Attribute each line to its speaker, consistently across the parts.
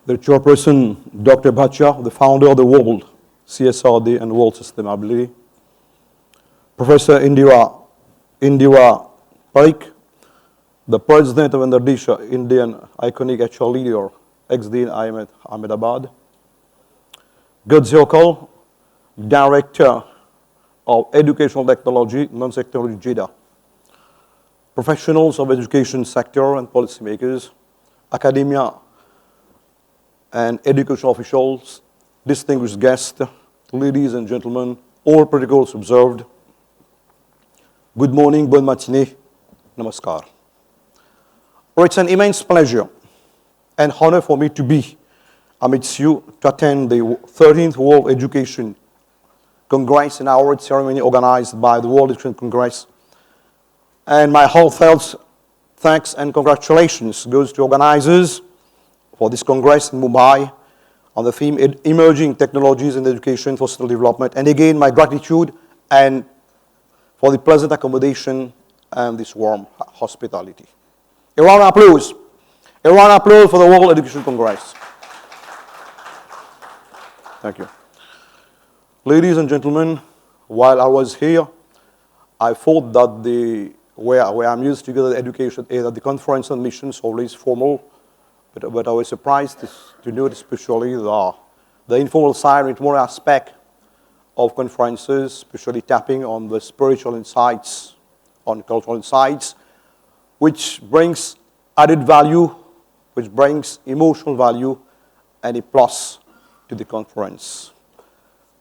Speaker 1: the chairperson, Dr. Bhatia, the founder of the World CSRD and World Sustainability, Professor Indira Parikh, the president of Indonesia, Indian iconic HR leader, ex-Dean Ahmedabad, Youdhister, Director of Educational Technology, Non-Sector JIDA, professionals of education sector and policymakers, academia and educational officials, distinguished guests, ladies and gentlemen, all protocols observed. Good morning, bon matinée, namaskar. It's an immense pleasure and honor for me to be amidst you to attend the 13th World Education Congress and award ceremony organized by the World Education Congress. And my heartfelt thanks and congratulations goes to organizers for this Congress in Mumbai on the theme Emerging Technologies in Education for Sustainable Development. And again, my gratitude and for the pleasant accommodation and this warm hospitality. A round of applause. A round of applause for the World Education Congress. Thank you. Ladies and gentlemen, while I was here, I thought that the where I'm used to get education is at the conference on missions, always formal, but I was surprised to note especially the informal side with more aspect of conferences, especially tapping on the spiritual insights, on cultural insights, which brings added value, which brings emotional value, and a plus to the conference.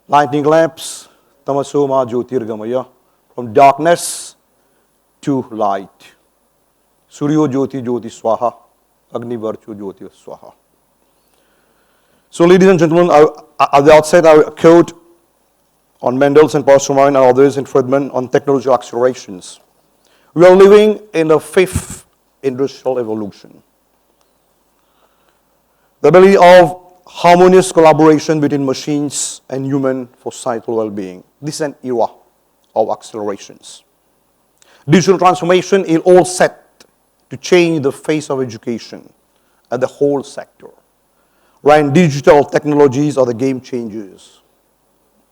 Speaker 1: Lightning lamps, tamasoma jyotirgamaya, from darkness to light. Suryo jyoti jyoti swaha, agni varchu jyoti swaha. So ladies and gentlemen, at the outset I quote on Mendelssohn, Parsuman and others in Friedman on technological accelerations. We are living in the fifth industrial evolution. The ability of harmonious collaboration between machines and human for societal well-being. This is an era of accelerations. Digital transformation is all set to change the face of education and the whole sector. Right? Digital technologies are the game changers.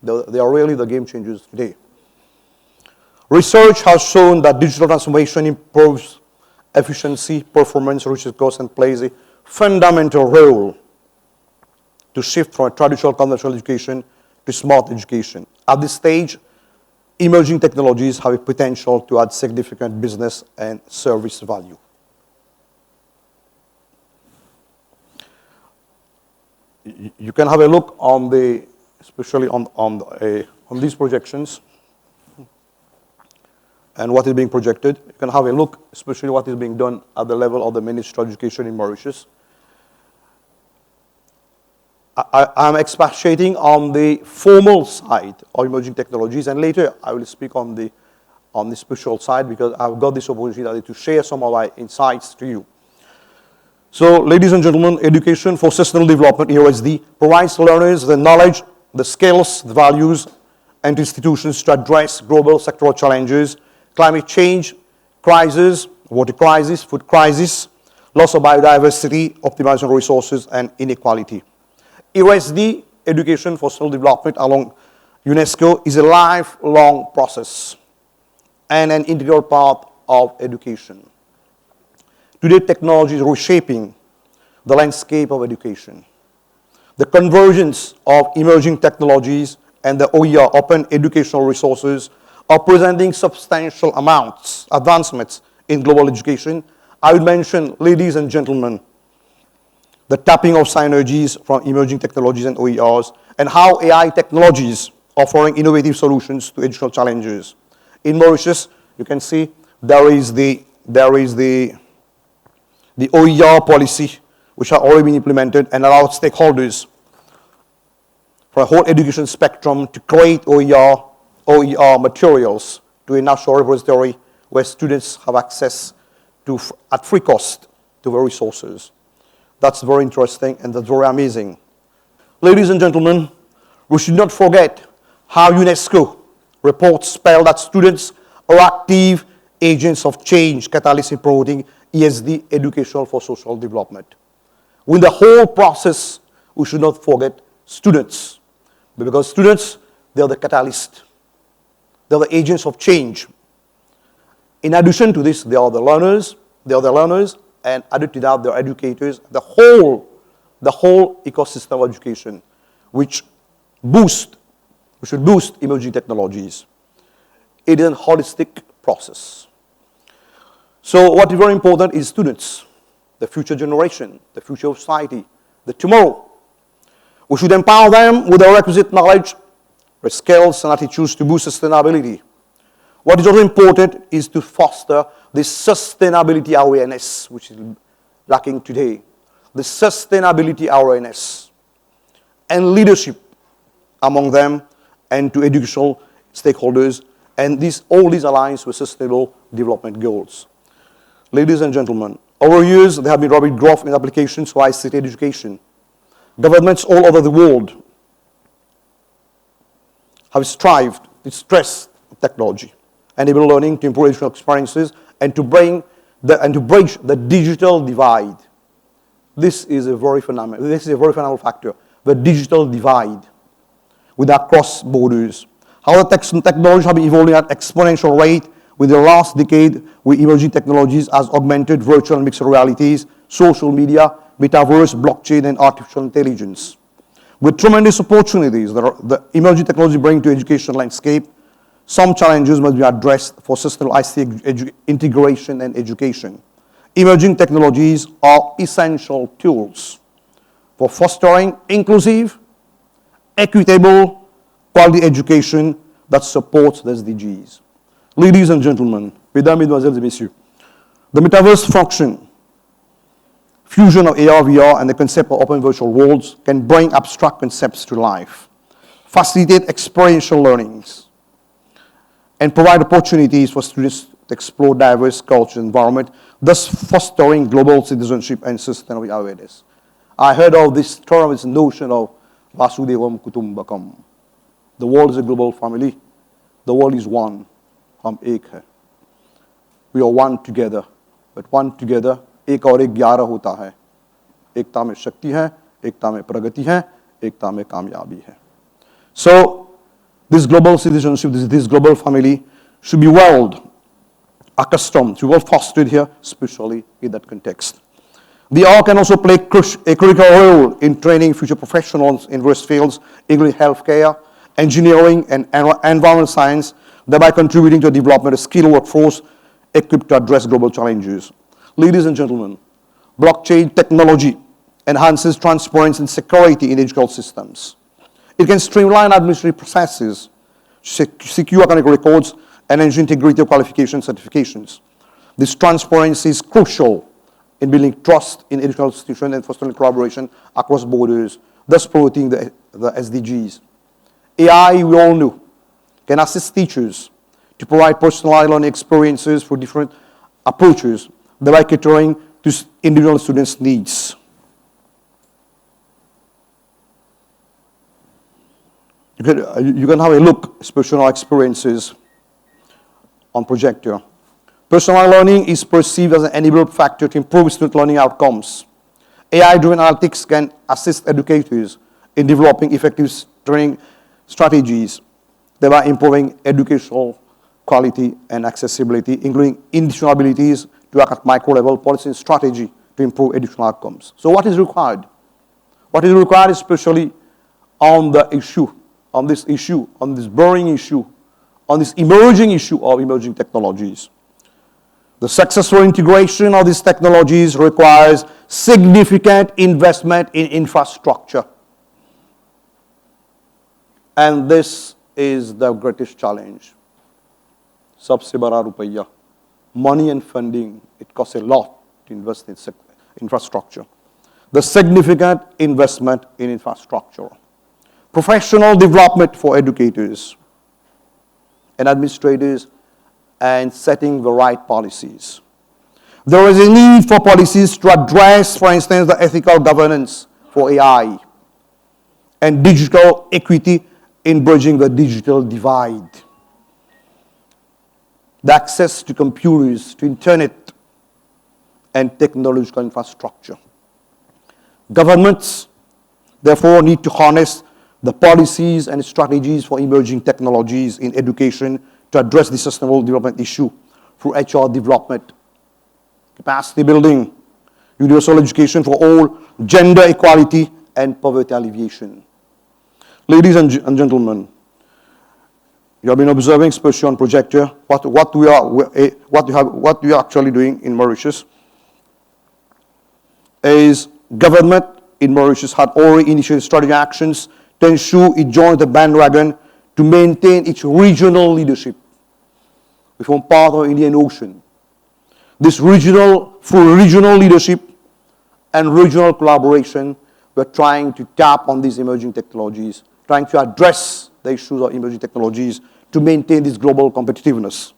Speaker 1: They are really the game changers today. Research has shown that digital transformation improves efficiency, performance, reduces costs, and plays a fundamental role to shift from a traditional conventional education to smart education. At this stage, emerging technologies have a potential to add significant business and service value. You can have a look on the, especially on these projections and what is being projected. You can have a look, especially what is being done at the level of the Ministry of Education in Mauritius. I'm expatiating on the formal side of emerging technologies, and later I will speak on the special side because I've got this opportunity to share some of my insights to you. So, ladies and gentlemen, education for sustainable development, ESD, provides learners the knowledge, the skills, the values, and institutions to address global sectoral challenges, climate change, crisis, water crisis, food crisis, loss of biodiversity, optimization of resources, and inequality. ESD, Education for Sustainable Development along UNESCO, is a lifelong process and an integral part of education. Today, technology is reshaping the landscape of education. The convergence of emerging technologies and the OER, open educational resources, are presenting substantial advancements in global education. I would mention, ladies and gentlemen, the tapping of synergies from emerging technologies and OERs, and how AI technologies offering innovative solutions to educational challenges. In Mauritius, you can see there is the OER policy, which has already been implemented and allows stakeholders for a whole education spectrum to create OER materials to a national repository where students have access to, at free cost, to the resources. That's very interesting and that's very amazing. Ladies and gentlemen, we should not forget how UNESCO reports spell that students are active agents of change, catalysts in promoting ESD, educational for social development. With the whole process, we should not forget students. Because students, they are the catalyst. They are the agents of change. In addition to this, they are the learners, and added to that, they are educators, the whole ecosystem of education, which should boost emerging technologies. It is a holistic process. So what is very important is students, the future generation, the future of society, the tomorrow. We should empower them with the requisite knowledge, the skills and attitudes to boost sustainability. What is also important is to foster this sustainability awareness, which is lacking today. The sustainability awareness and leadership among them and to educational stakeholders, and all these aligns with sustainable development goals. Ladies and gentlemen, over years, there have been rapid growth in applications for ICT education. Governments all over the world have strived to stress technology, enable learning to improve educational experiences, and to bridge the digital divide. This is a very fundamental factor, the digital divide with our cross borders. How the technology have been evolving at exponential rate with the last decade with emerging technologies as augmented virtual and mixed realities, social media, metaverse, blockchain, and artificial intelligence. With tremendous opportunities that the emerging technology bring to education landscape, some challenges must be addressed for sustainable ICT integration and education. Emerging technologies are essential tools for fostering inclusive, equitable, quality education that supports the SDGs. Ladies and gentlemen, mesdames, mesdemoiselles et messieurs, the metaverse function, fusion of AR, VR, and the concept of open virtual worlds can bring abstract concepts to life, facilitate experiential learnings, and provide opportunities for students to explore diverse cultures and environment, thus fostering global citizenship and sustainable awareness. I heard of this term, this notion of Vasudevam Kutumbakam. The world is a global family. The world is one. हम एक है. We are one together. But one together, एक और एक 11 होता है. एकता में शक्ति है, एकता में प्रगति है, एकता में कामयाबी है. So, this global citizenship, this global family should be well accustomed, should be well fostered here, especially in that context. The R can also play a critical role in training future professionals in various fields, including healthcare, engineering, and environmental science, thereby contributing to the development of a skilled workforce equipped to address global challenges. Ladies and gentlemen, blockchain technology enhances transparency and security in educational systems. It can streamline administrative processes, secure academic records, and ensure integrity of qualification certifications. This transparency is crucial in building trust in educational institutions and fostering collaboration across borders, thus promoting the SDGs. AI, we all know, can assist teachers to provide personalized learning experiences for different approaches, thereby catering to individual students' needs. You can have a look, especially on our experiences on projector. Personalized learning is perceived as an enabler factor to improve student learning outcomes. AI-driven analytics can assist educators in developing effective training strategies, thereby improving educational quality and accessibility, including individual abilities to act at micro-level policy and strategy to improve educational outcomes. So what is required? What is required especially on the issue, on this burning issue, on this emerging issue of emerging technologies. The successful integration of these technologies requires significant investment in infrastructure. And this is the greatest challenge. Sabse bada rupaiya. Money and funding, it costs a lot to invest in infrastructure. The significant investment in infrastructure. Professional development for educators and administrators, and setting the right policies. There is a need for policies to address, for instance, the ethical governance for AI and digital equity in bridging the digital divide. The access to computers, to internet, and technological infrastructure. Governments, therefore, need to harness the policies and strategies for emerging technologies in education to address the sustainable development issue through HR development, capacity building, universal education for all, gender equality, and poverty alleviation. Ladies and gentlemen, you have been observing, especially on projector, what we are actually doing in Mauritius is government in Mauritius had already initiated strategic actions to ensure it joins the bandwagon to maintain its regional leadership. We form part of the Indian Ocean. Through regional leadership and regional collaboration, we're trying to tap on these emerging technologies, trying to address the issues of emerging technologies to maintain this global competitiveness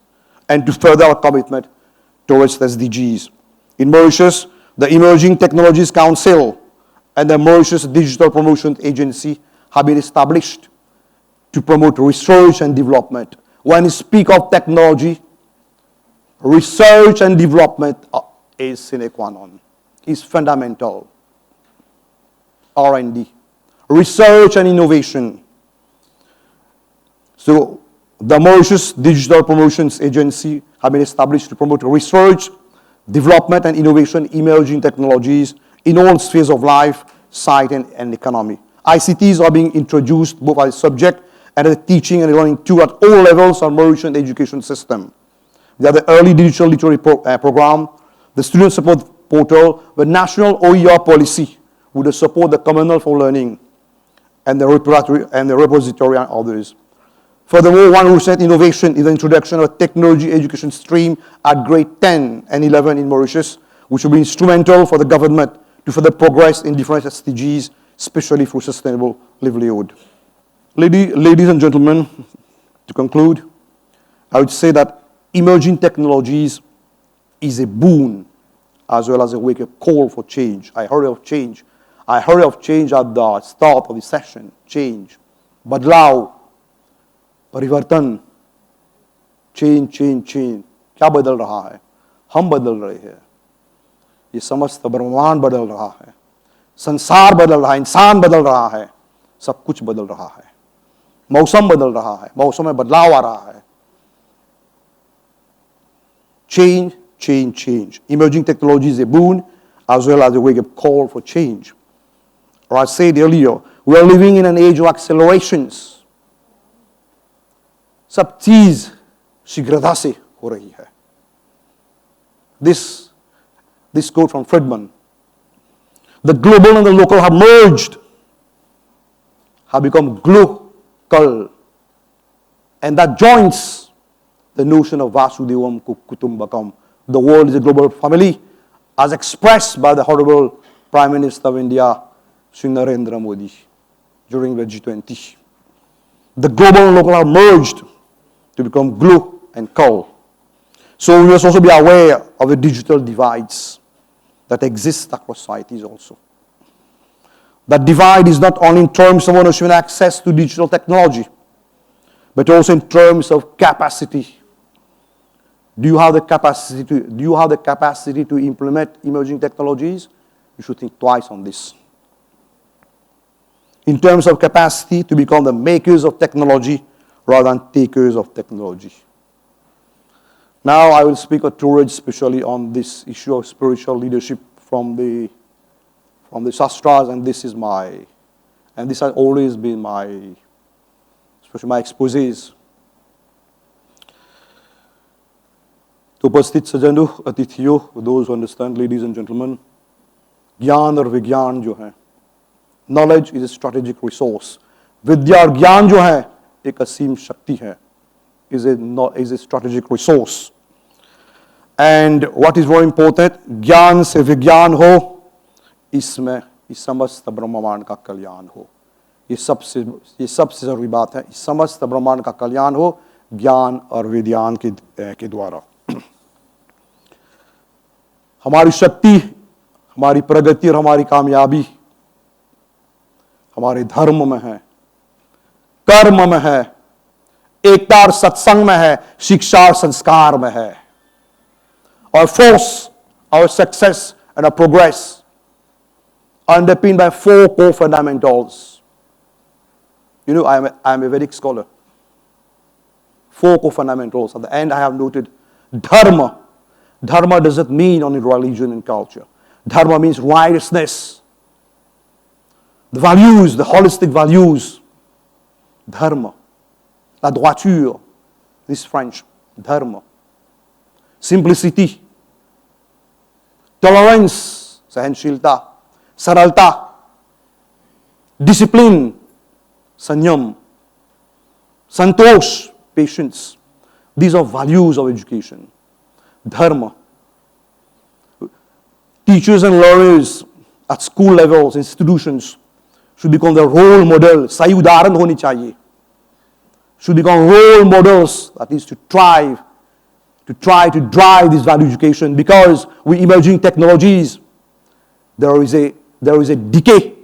Speaker 1: and to further our commitment towards the SDGs. In Mauritius, the Emerging Technologies Council and the Mauritius Digital Promotion Agency have been established to promote research and development. When you speak of technology, research and development is sine qua non, is fundamental. R&D, research and innovation. So the Mauritius Digital Promotions Agency have been established to promote research, development and innovation, emerging technologies in all spheres of life, science and economy. ICTs are being introduced both as a subject and as a teaching and learning tool at all levels of Mauritian education system. We have the early digital literary program, the student support portal, the national OER policy with the support the Commonwealth for Learning and the repository and others. Furthermore, one recent innovation is the introduction of a technology education stream at grade 10 and 11 in Mauritius, which will be instrumental for the government to further progress in different SDGs, especially for sustainable livelihood. Ladies and gentlemen, to conclude, I would say that emerging technologies is a boon as well as a wake-up call for change. I heard of change. I heard of change at the start of the session. Change. बदलाव, परिवर्तन, change. क्या बदल रहा है? हम बदल रहे हैं. ये समस्त ब्रह्मांड बदल रहा है. संसार बदल रहा है. इंसान बदल रहा है. सब कुछ बदल रहा है. मौसम बदल रहा है. मौसम में बदलाव आ रहा है. Change. Emerging technology is a boon as well as a wake-up call for change. Or I said earlier, we are living in an age of accelerations. सब चीज शीघ्रता से हो रही है. This quote from Friedman. The global and the local have merged, have become glocal, and that joins the notion of Vasudevam Kutumbakam. The world is a global family, as expressed by the Honorable Prime Minister of India, Sri Narendra Modi, during the G20. The global and local have merged to become glo and cul. So we must also be aware of the digital divides that exist across societies also. That divide is not only in terms of ownership and access to digital technology, but also in terms of capacity. Do you have the capacity to implement emerging technologies? You should think twice on this. In terms of capacity to become the makers of technology rather than takers of technology. Now I will speak a towards especially on this issue of spiritual leadership from the Shastras, and this has always been especially my exposés. तो उपस्थित सज्जनों, अतिथियों, those who understand, ladies and gentlemen, ज्ञान और विज्ञान जो है, knowledge is a strategic resource. विद्या और ज्ञान जो है, एक असीम शक्ति है, is a strategic resource. And what is more important, ज्ञान से विज्ञान हो, इसमें इस समस्त ब्रह्मांड का कल्याण हो. ये सबसे जरूरी बात है. इस समस्त ब्रह्मांड का कल्याण हो ज्ञान और विज्ञान के द्वारा. हमारी शक्ति, हमारी प्रगति और हमारी कामयाबी हमारे धर्म में है, कर्म में है, एकता और सत्संग में है, शिक्षा और संस्कार में है. Our force, our success and our progress underpinned by four core fundamentals. You know, I am a Vedic scholar. Four core fundamentals. At the end, I have noted dharma. Dharma doesn't mean only religion and culture. Dharma means righteousness. The values, the holistic values. Dharma. La droiture. This French. Dharma. Simplicity. Tolerance. Sahanshilta. Saralta. Discipline. Sanyam. Santosh. Patience. These are values of education. Dharma. Teachers and learners at school levels, institutions, should become the role model. सही उदाहरण होनी चाहिए. Should become role models, that is to try to drive this value education, because with emerging technologies, there is a decay,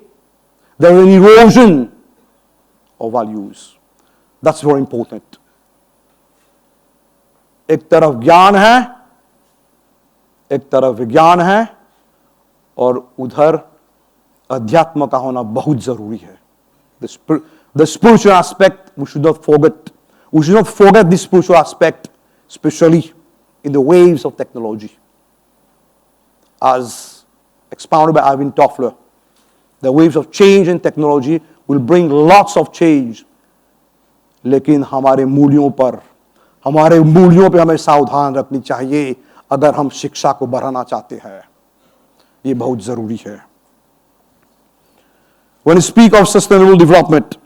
Speaker 1: there is an erosion of values. That's very important. एक तरफ ज्ञान है, एक तरफ विज्ञान है, और उधर अध्यात्म का होना बहुत जरूरी है. The spiritual aspect, we should not forget. We should not forget this spiritual aspect, especially in the waves of technology. As expounded by Ivan Toffler, the waves of change in technology will bring lots of change. लेकिन हमारे मूल्यों पे हमें सावधान रखनी चाहिए अगर हम शिक्षा को बढ़ाना चाहते हैं. ये बहुत जरूरी है. When we speak of sustainable development,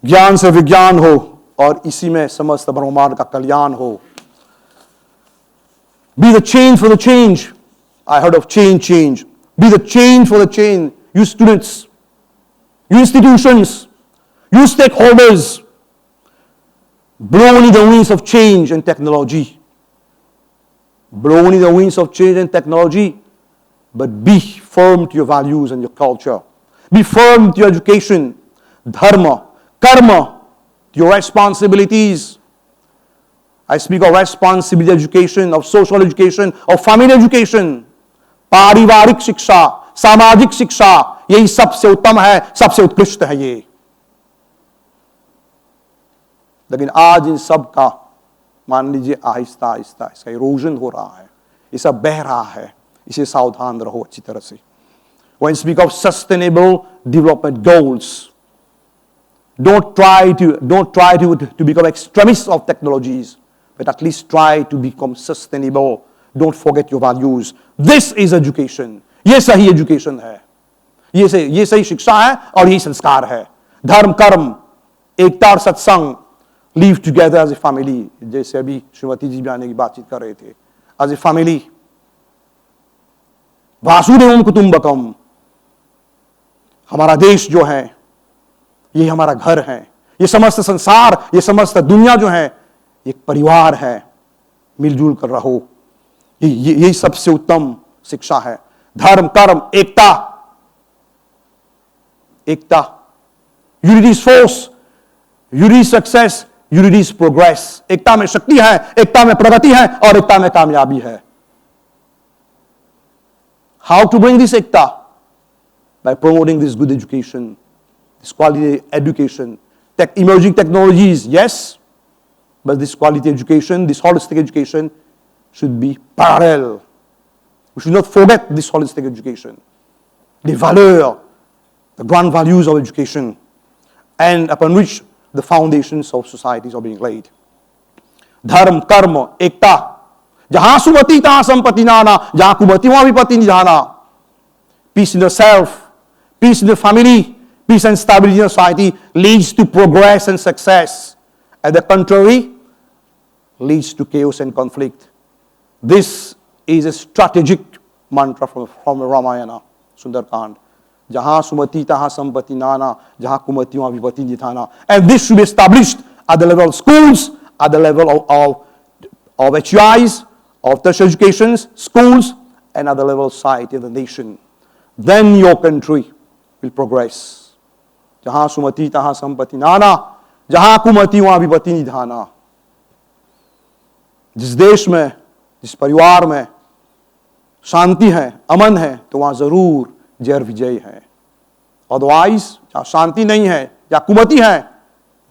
Speaker 1: ज्ञान से विज्ञान हो और इसी में समस्त ब्रह्मांड का कल्याण हो. Be the change for the change. I heard of change. Be the change for the change. You students, you institutions, you stakeholders, blow only the wings of change and technology. Blow only the wings of change and technology, but be firm to your values and your culture. Be firm to your education, dharma, karma, to your responsibilities. I speak of responsibility education, of social education, of family education, पारिवारिक शिक्षा, सामाजिक शिक्षा, यही सबसे उत्तम है, सबसे उत्कृष्ट है ये. लेकिन आज इन सब का मान लीजिए आहिस्ता आहिस्ता इसका इरोजन हो रहा है, ये सब बह रहा है. इसे सावधान रहो अच्छी तरह से. When you speak of sustainable development goals, don't try to become extremists of technologies, but at least try to become sustainable. Don't forget your values. This is education. ये सही education है. ये सही शिक्षा है और ये संस्कार है. धर्म, कर्म, एकता और सत्संग, live together as a family. जैसे अभी श्रीमती जी बयाने की बातचीत कर रहे थे. As a family. वासुदेवम कुटुंबकम. हमारा देश जो है, ये हमारा घर है. ये समस्त संसार, ये समस्त दुनिया जो है, एक परिवार है. मिलजुल कर रहो. यही सबसे उत्तम शिक्षा है. धर्म, कर्म, एकता. एकता. Unity is force. Unity is success. Unity is progress. एकता में शक्ति है, एकता में प्रगति है और एकता में कामयाबी है. How to bring this ekta? By promoting this good education, this quality education. Emerging technologies, yes, but this quality education, this holistic education should be parallel. We should not forget this holistic education. The valeurs, the grand values of education, and upon which the foundations of societies are being laid. Dharma, karma, ekta. जहां सुमति तहां संपत्ति नाना, जहां कुमति वहां विपत्ति निधाना. Peace in the self, peace in the family, peace and stability in society leads to progress and success. At the contrary, leads to chaos and conflict. This is a strategic mantra from Ramayana, Sundarkand. Jahan sumati tahan sampati nana, jahan kumati wahan vipatti nidhana. And this should be established at the level of schools, at the level of HUIs, of tertiary educations, schools, and at the level of society and the nation. Then your country will progress. Jahan sumati tahan sampati nana, jahan kumati wahan vipatti nidhana. जिस देश में, जिस परिवार में शांति है, अमन है, तो वहां जरूर जय और विजय है। अदरवाइज जहां शांति नहीं है, जहां कुमति है,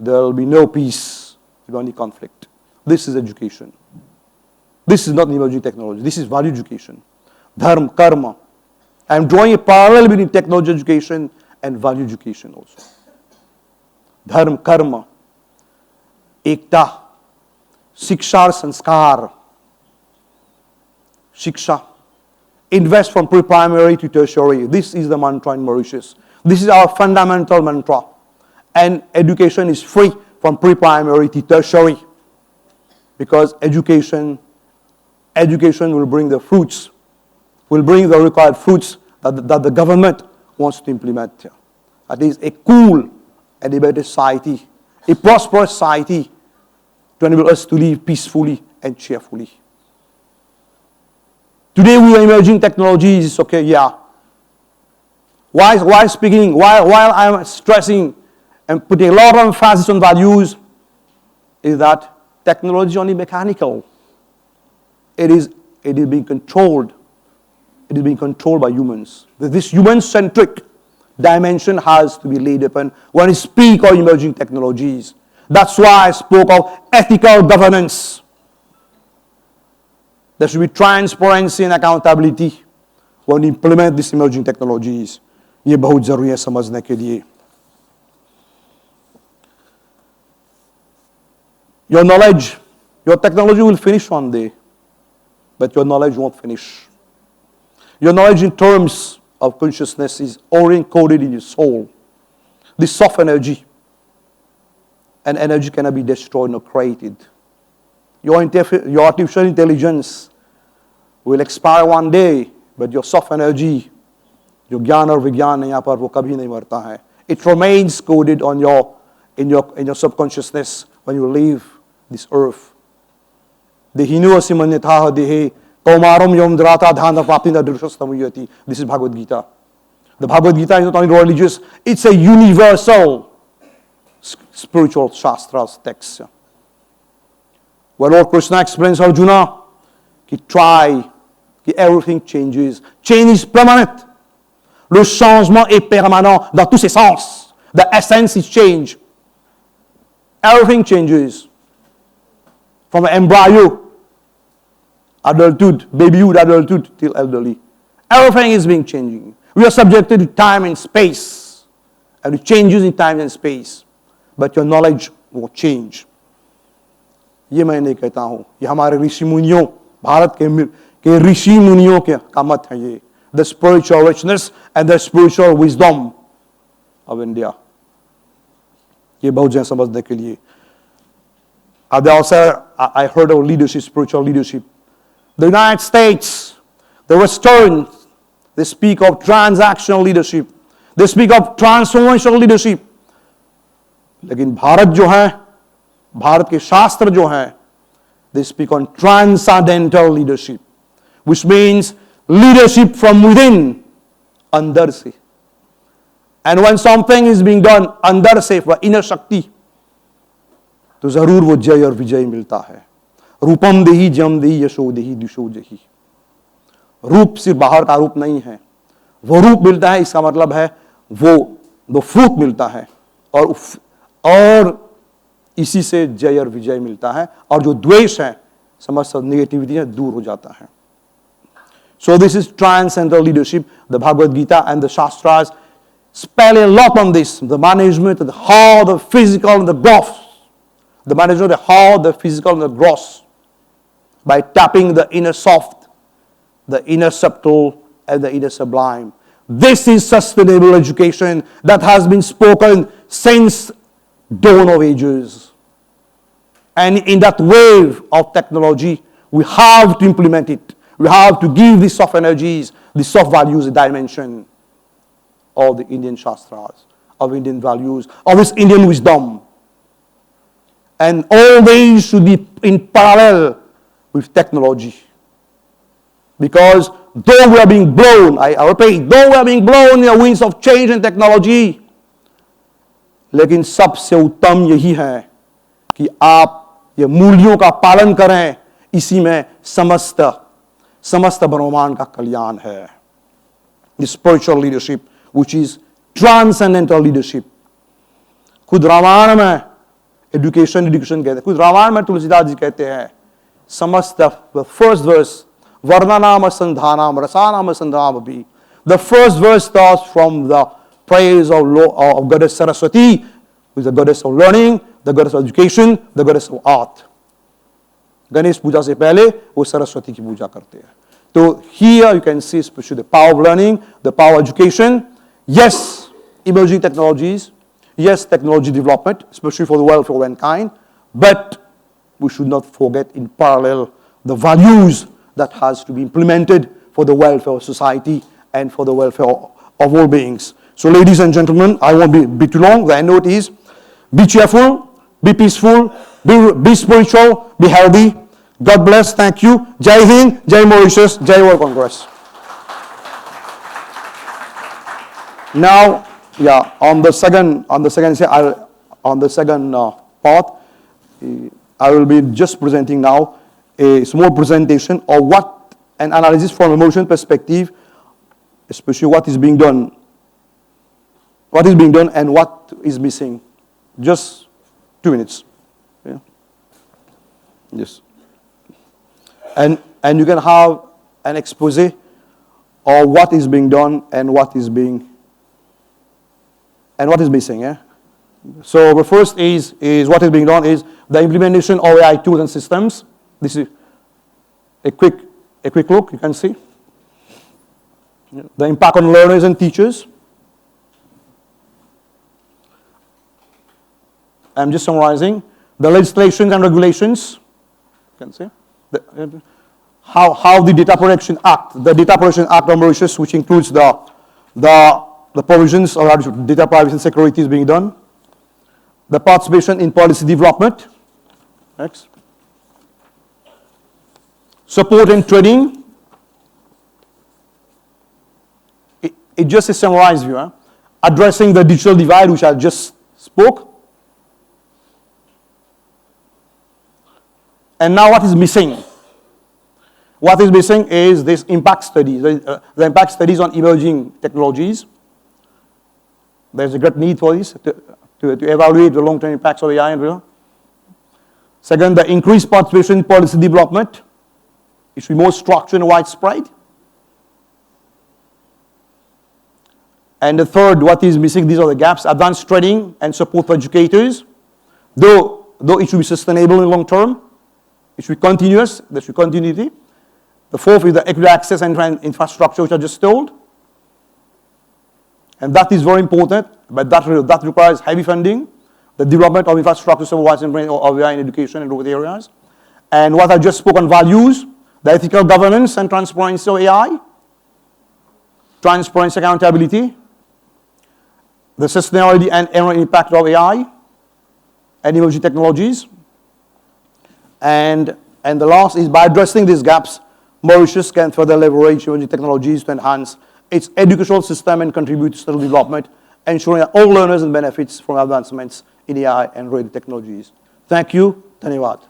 Speaker 1: there will be no peace, only conflict. This is education. This is not emerging technology. This is value education. Dharma, karma. I am drawing a parallel between technology education and value education also. Dharma, karma. Ekta. Shiksha, sanskar. Shiksha. Invest from pre-primary to tertiary. This is the mantra in Mauritius. This is our fundamental mantra. And education is free from pre-primary to tertiary. Because education will bring the fruits, will bring the required fruits that the government wants to implement. That is a cool and a better society, a prosperous society to enable us to live peacefully and cheerfully. Today we are emerging technologies, okay, yeah. Why speaking, while I am stressing and putting a lot of emphasis on values, is that technology is only mechanical. It is being controlled. It is being controlled by humans. This human-centric dimension has to be laid upon when we speak of emerging technologies. That's why I spoke of ethical governance. There should be transparency and accountability when we implement these emerging technologies. ये बहुत जरूरी है समझने के लिए. Your knowledge, your technology will finish one day. But your knowledge won't finish. Your knowledge in terms of consciousness is already encoded in your soul. This soft energy. And energy cannot be destroyed nor created. Your artificial intelligence will expire one day, but your soft energy, your ज्ञान और विज्ञान यहाँ पर वो कभी नहीं मरता है. It remains coded on in your subconsciousness when you leave this earth. Dehinuasi manyatha dehe tomarum yomdrata dhana praptinda drishastamuyati. This is Bhagavad Gita. The Bhagavad Gita is not only religious, it's a universal spiritual shastras text. Where Lord Krishna explains Arjuna कि try, कि everything changes. Change is permanent. Le changement est permanent dans tous ses sens. The essence is change. Everything changes. From embryo, adulthood, babyhood, adulthood, till elderly. Everything is being changing. We are subjected to time and space, and to changes in time and space. But your knowledge will change. ये मैं नहीं कहता हूँ. ये हमारे ऋषि मुनियों, भारत के ऋषि मुनियों का मत है ये. The spiritual richness and the spiritual wisdom of India. ये बहुत जन समझने के लिए. I heard of leadership, spiritual leadership. The United States, the Western, they speak of transactional leadership. They speak of transformational leadership. लेकिन भारत जो है, भारत के शास्त्र जो हैं, they speak on transcendental leadership, which means leadership from within, अंदर से. And when something is being done अंदर से, for inner शक्ति, तो जरूर वो जय और विजय मिलता है. रूपम देही जम देही यशो देही दिशो जही. रूप सिर्फ बाहर का रूप नहीं है. वो रूप मिलता है, इसका मतलब है वो फ्रूट मिलता है, और इसी से जय और विजय मिलता है, और जो द्वेष है, समस्त नेगेटिविटी है, दूर हो जाता है. So this is transcendental leadership. The Bhagavad Gita and the Shastras spell a lot on this. The management of the how, the physical and the gross. The management of the how, the physical and the gross. By tapping the inner soft, the inner subtle, and the inner sublime. This is sustainable education that has been spoken since dawn of ages. And in that wave of technology, we have to implement it. We have to give these soft energies, these soft values a dimension of the Indian Shastras, of Indian values, of this Indian wisdom. And all these should be in parallel with technology. Because though we are being blown, I repeat, though we are being blown in the winds of change and technology, लेकिन सबसे उत्तम यही है कि आप ये मूल्यों का पालन करें. इसी में समस्त ब्रह्मांड का कल्याण है. the spiritual leadership, which is transcendental leadership. खुद रामायण में education कहते हैं, खुद रामायण में तुलसीदास जी कहते हैं, समस्त the first verse, varnanam sandhanam rasanam sandhanam abhi. The first verse starts from the praise of goddess Saraswati, who is the goddess of learning, the goddess of education, the goddess of art. Ganesh पूजा से पहले वो सरस्वती की पूजा करते हैं. So here you can see especially the power of learning, the power of education. Yes, emerging technologies. Yes, technology development, especially for the welfare of mankind. But we should not forget in parallel the values that has to be implemented for the welfare of society and for the welfare of all beings. So ladies and gentlemen, I won't be too long. The end note is, be cheerful, be peaceful, be spiritual, be healthy. God bless, thank you. Jai Hind, Jai Mauritius, Jai World Congress. Now, yeah, on the second part, I will be just presenting now a small presentation of what an analysis from a motion perspective, especially what is being done and what is missing. Just 2 minutes. Yeah. Yes. And you can have an expose of what is being done and what is missing. Yeah. So the first is what is being done is the implementation of AI tools and systems. This is a quick look. You can see the impact on learners and teachers. I'm just summarizing the legislations and regulations. You can see how the Data Protection Act of Mauritius, which includes the provisions of data privacy and security, is being done. The participation in policy development. Next. Support and training. It just is summarized view. Addressing the digital divide, which I just spoke. And now what is missing? What is missing is this impact studies, the impact studies on emerging technologies. There's a great need for this to evaluate the long-term impacts of AI and real. Second, the increased participation in policy development. It should be more structured and widespread. And the third, what is missing, these are the gaps, advanced training and support for educators. Though it should be sustainable in long term, it should be continuous, there should be continuity. The fourth is the equity access and infrastructure, which I just told. And that is very important, but that requires heavy funding, the development of infrastructure, supervised of AI in education and over areas. And what I just spoke on values, the ethical governance and transparency of AI, transparency, accountability, the sustainability and impact of AI and emerging technologies. And the last is, by addressing these gaps, Mauritius can further leverage emerging technologies to enhance its educational system and contribute to social development, ensuring that all learners and benefits from advancements in AI and related technologies. Thank you. Dhanyavad.